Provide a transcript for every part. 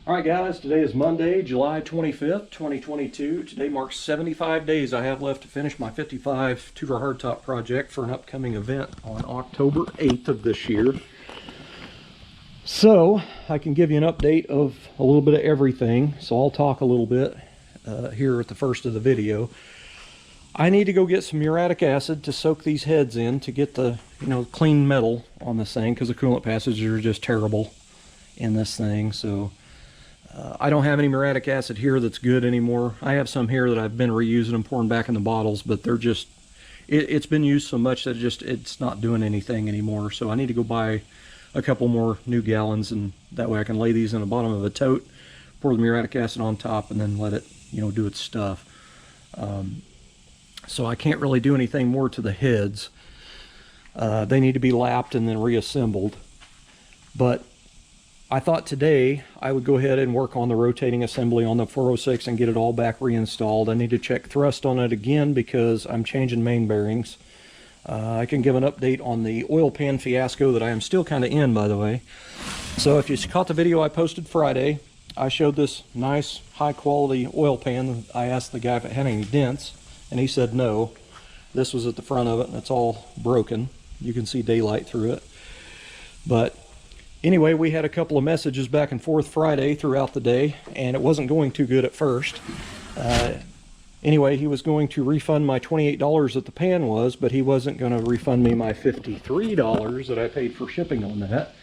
Alright guys, today is Monday, July 25th, 2022. Today marks 75 days I have left to finish my 55 Tourer hardtop project for an upcoming event on October 8th of this year. So, I can give you an update of a little bit of everything. So I'll talk a little bit here at the first of the video. I need to go get some muriatic acid to soak these heads in to get the, clean metal on this thing, because the coolant passages are just terrible in this thing. So I don't have any muriatic acid here that's good anymore. I have some here that I've been reusing and pouring back in the bottles, but they're just, it's been used so much that it's not doing anything anymore. So I need to go buy a couple more new gallons, and that way I can lay these in the bottom of a tote, pour the muriatic acid on top, and then let it, do its stuff. So I can't really do anything more to the heads. They need to be lapped and then reassembled. But I thought today I would go ahead and work on the rotating assembly on the 406 and get it all back reinstalled. I need to check thrust on it again because I'm changing main bearings. I can give an update on the oil pan fiasco that I am still kind of in, by the way. So if you caught the video I posted Friday, I showed this nice high quality oil pan. I asked the guy if it had any dents, and he said no. This was at the front of it, and it's all broken. You can see daylight through it. But anyway, we had a couple of messages back and forth Friday throughout the day, and it wasn't going too good at first. Anyway, he was going to refund my $28 that the pan was, but he wasn't going to refund me my $53 that I paid for shipping on that.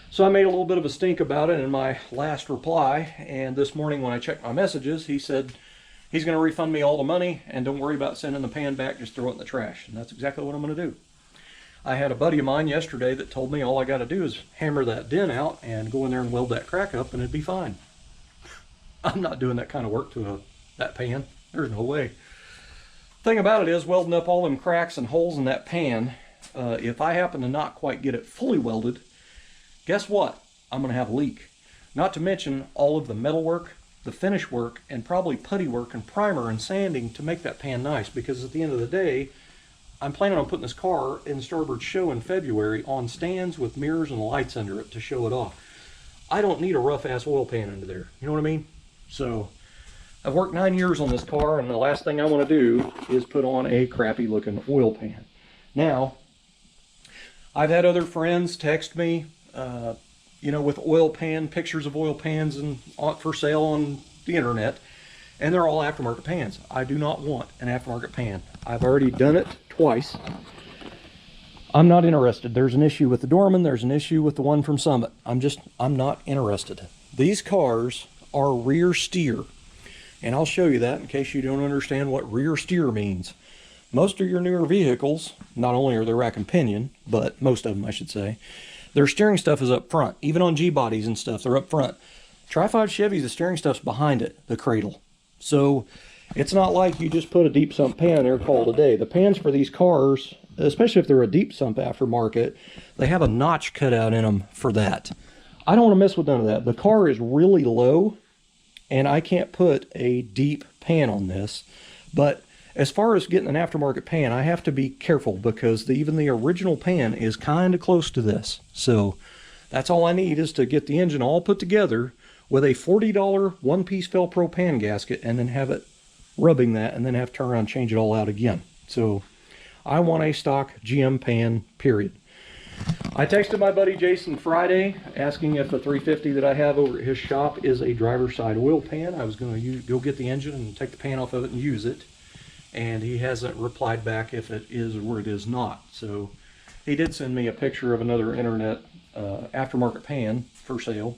So I made a little bit of a stink about it in my last reply, and this morning when I checked my messages, he said he's going to refund me all the money, and don't worry about sending the pan back, just throw it in the trash. And that's exactly what I'm going to do. I had a buddy of mine yesterday that told me all I got to do is hammer that dent out and go in there and weld that crack up and it'd be fine. I'm not doing that kind of work to that pan. There's no way. Thing about it is, welding up all them cracks and holes in that pan, if I happen to not quite get it fully welded, guess what? I'm going to have a leak. Not to mention all of the metal work, the finish work, and probably putty work and primer and sanding to make that pan nice, because at the end of the day, I'm planning on putting this car in Starbird's show in February on stands with mirrors and lights under it to show it off. I don't need a rough-ass oil pan under there. You know what I mean? So I've worked 9 years on this car, and the last thing I want to do is put on a crappy-looking oil pan. Now, I've had other friends text me, with oil pan, pictures of oil pans and for sale on the internet, and they're all aftermarket pans. I do not want an aftermarket pan. I've already done it twice. I'm not interested. There's an issue with the Dorman. There's an issue with the one from Summit. I'm not interested. These cars are rear steer. And I'll show you that in case you don't understand what rear steer means. Most of your newer vehicles, not only are they rack and pinion, but most of them I should say, their steering stuff is up front. Even on G-bodies and stuff, they're up front. Tri-5 Chevys, the steering stuff's behind it, the cradle. So it's not like you just put a deep sump pan there, call it a day. The pans for these cars, especially if they're a deep sump aftermarket, they have a notch cut out in them for that. I don't want to mess with none of that. The car is really low, and I can't put a deep pan on this. But as far as getting an aftermarket pan, I have to be careful, because even the original pan is kind of close to this. So that's all I need, is to get the engine all put together with a $40 one-piece Velcro pan gasket, and then have it rubbing that, and then have to turn around and change it all out again. So I want a stock GM pan, period. I texted my buddy Jason Friday asking if the 350 that I have over at his shop is a driver's side oil pan. I was going to go get the engine and take the pan off of it and use it, and he hasn't replied back if it is or it is not. So he did send me a picture of another internet aftermarket pan for sale.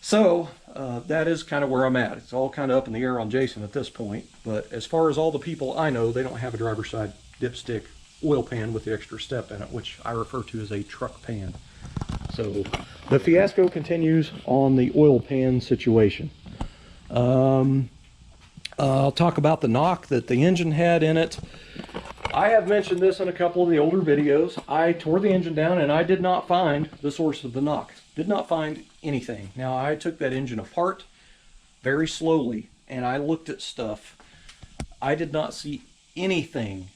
So that is kind of where I'm at. It's all kind of up in the air on Jason at this point. But as far as all the people I know, they don't have a driver's side dipstick oil pan with the extra step in it, which I refer to as a truck pan. So the fiasco continues on the oil pan situation. I'll talk about the knock that the engine had in it. I have mentioned this in a couple of the older videos. I tore the engine down and I did not find the source of the knock. Did not find anything. Now, I took that engine apart very slowly and I looked at stuff. I did not see anything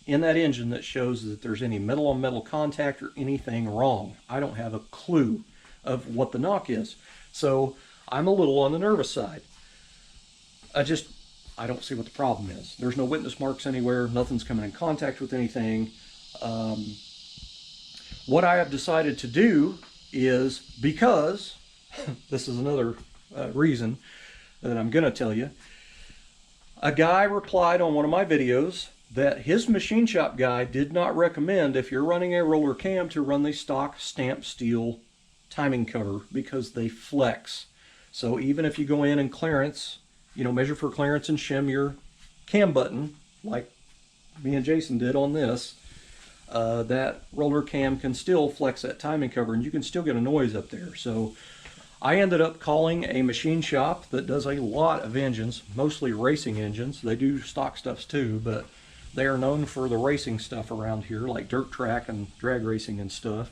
in that engine that shows that there's any metal on metal contact or anything wrong. I don't have a clue of what the knock is. So I'm a little on the nervous side. I don't see what the problem is. There's no witness marks anywhere. Nothing's coming in contact with anything. What I have decided to do is, because this is another reason that I'm going to tell you. A guy replied on one of my videos that his machine shop guy did not recommend, if you're running a roller cam, to run the stock stamped steel timing cover because they flex. So even if you go in and clearance, measure for clearance and shim your cam button, like me and Jason did on this, that roller cam can still flex that timing cover and you can still get a noise up there. So I ended up calling a machine shop that does a lot of engines, mostly racing engines. They do stock stuffs too, but they are known for the racing stuff around here, like dirt track and drag racing and stuff.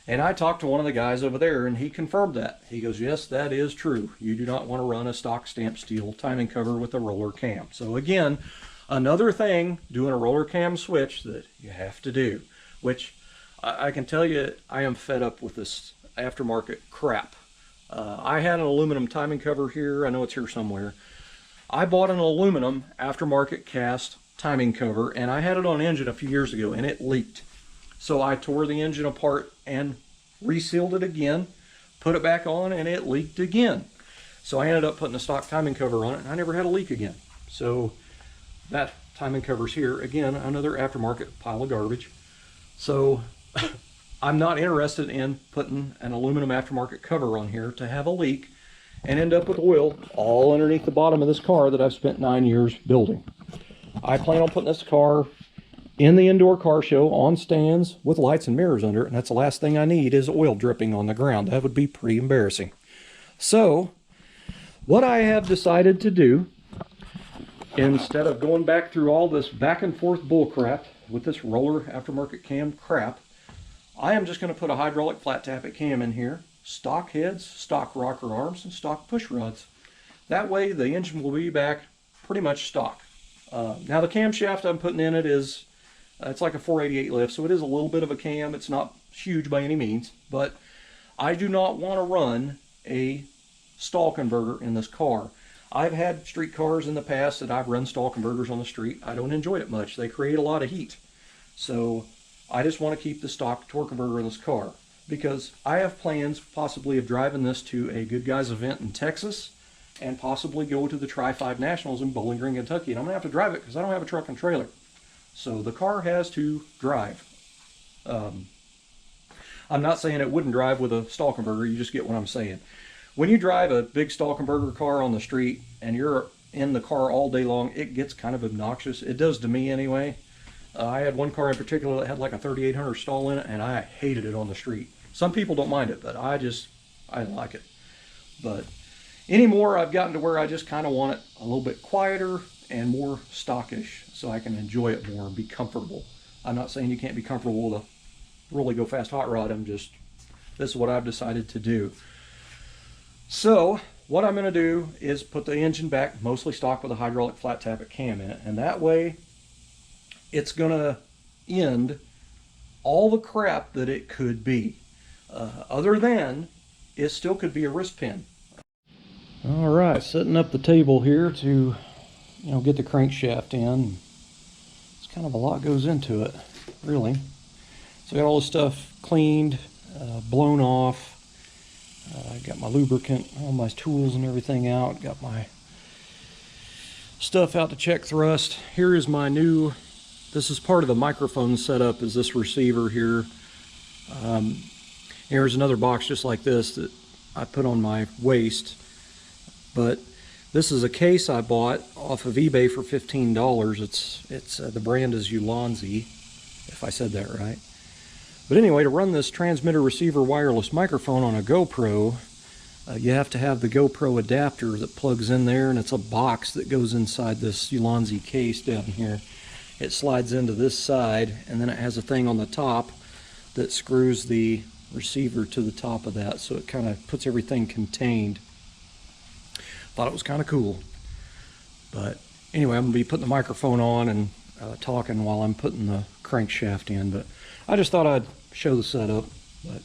And I talked to one of the guys over there and he confirmed that. He goes, yes, that is true. You do not want to run a stock stamped steel timing cover with a roller cam. So again, another thing, doing a roller cam switch that you have to do, which I can tell you, I am fed up with this aftermarket crap. I had an aluminum timing cover here. I know it's here somewhere. I bought an aluminum aftermarket cast timing cover and I had it on engine a few years ago and it leaked. So I tore the engine apart and resealed it again, put it back on, and it leaked again. So I ended up putting a stock timing cover on it and I never had a leak again. So that timing cover's here. Again, another aftermarket pile of garbage. So I'm not interested in putting an aluminum aftermarket cover on here to have a leak and end up with oil all underneath the bottom of this car that I've spent 9 years building. I plan on putting this car in the indoor car show on stands with lights and mirrors under it, and that's the last thing I need is oil dripping on the ground. That would be pretty embarrassing. So what I have decided to do, instead of going back through all this back and forth bull crap with this roller aftermarket cam crap, I am just going to put a hydraulic flat tappet cam in here, stock heads, stock rocker arms, and stock push rods. That way the engine will be back pretty much stock. Now the camshaft I'm putting in it is, it's like a 488 lift, so it is a little bit of a cam. It's not huge by any means, but I do not want to run a stall converter in this car. I've had street cars in the past that I've run stall converters on the street. I don't enjoy it much. They create a lot of heat. So I just want to keep the stock torque converter in this car because I have plans possibly of driving this to a Good Guys event in Texas and possibly go to the Tri-5 Nationals in Bowling Green, Kentucky. And I'm going to have to drive it because I don't have a truck and trailer. So the car has to drive. I'm not saying it wouldn't drive with a stall converter. You just get what I'm saying. When you drive a big stall converter car on the street and you're in the car all day long, it gets kind of obnoxious. It does to me anyway. I had one car in particular that had like a 3800 stall in it and I hated it on the street. Some people don't mind it, but I like it. But anymore, I've gotten to where I just kind of want it a little bit quieter and more stockish so I can enjoy it more and be comfortable. I'm not saying you can't be comfortable with a really go fast hot rod. This is what I've decided to do. So what I'm going to do is put the engine back mostly stock with a hydraulic flat tappet cam in it, and that way it's going to end all the crap that it could be. Other than it still could be a wrist pin. All right, setting up the table here to get the crankshaft in. It's kind of a lot goes into it, really. So I got all this stuff cleaned, blown off. I got my lubricant, all my tools and everything out. Got my stuff out to check thrust. Here is my new, this is part of the microphone setup, is this receiver here. Here's another box just like this that I put on my waist. But this is a case I bought off of eBay for $15. It's the brand is Ulanzi, if I said that right. But anyway, to run this transmitter receiver wireless microphone on a GoPro, you have to have the GoPro adapter that plugs in there, and it's a box that goes inside this Ulanzi case down here. It slides into this side, and then it has a thing on the top that screws the receiver to the top of that, so it kind of puts everything contained. Thought it was kind of cool. But anyway, I'm going to be putting the microphone on and talking while I'm putting the crankshaft in, but I just thought I'd show the setup. But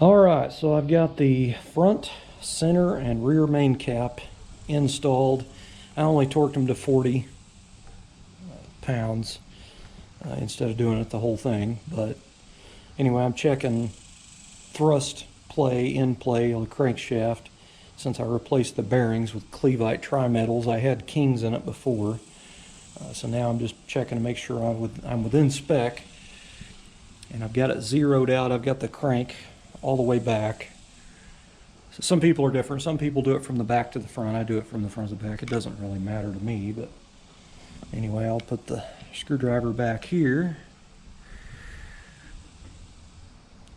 All right, so I've got the front, center, and rear main cap installed. I only torqued them to 40 pounds instead of doing it the whole thing. But anyway, I'm checking thrust play, in play on the crankshaft. Since I replaced the bearings with Cleveite tri-metals, I had Kings in it before. So now I'm just checking to make sure I'm within spec. And I've got it zeroed out. I've got the crank all the way back. So some people are different. Some people do it from the back to the front. I do it from the front to the back. It doesn't really matter to me, but anyway, I'll put the screwdriver back here.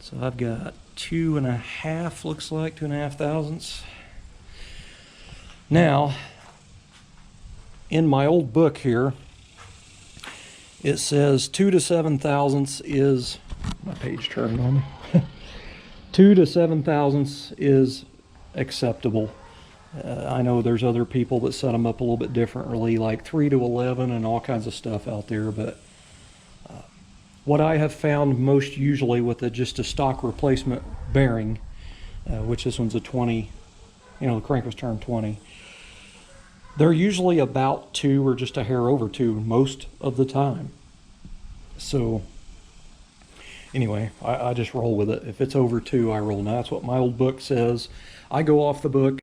So I've got 2.5, looks like 2.5 thousandths. Now, in my old book here, it says 2 to 7 thousandths is, my page turned on me. 2 to 7 thousandths is acceptable. I know there's other people that set them up a little bit differently, like 3 to 11 and all kinds of stuff out there, but what I have found most usually with just a stock replacement bearing, which this one's a 20, the crank was turned 20, they're usually about 2 or just a hair over 2 most of the time. So anyway, I just roll with it. If it's over 2, I roll. Now that's what my old book says. I go off the book.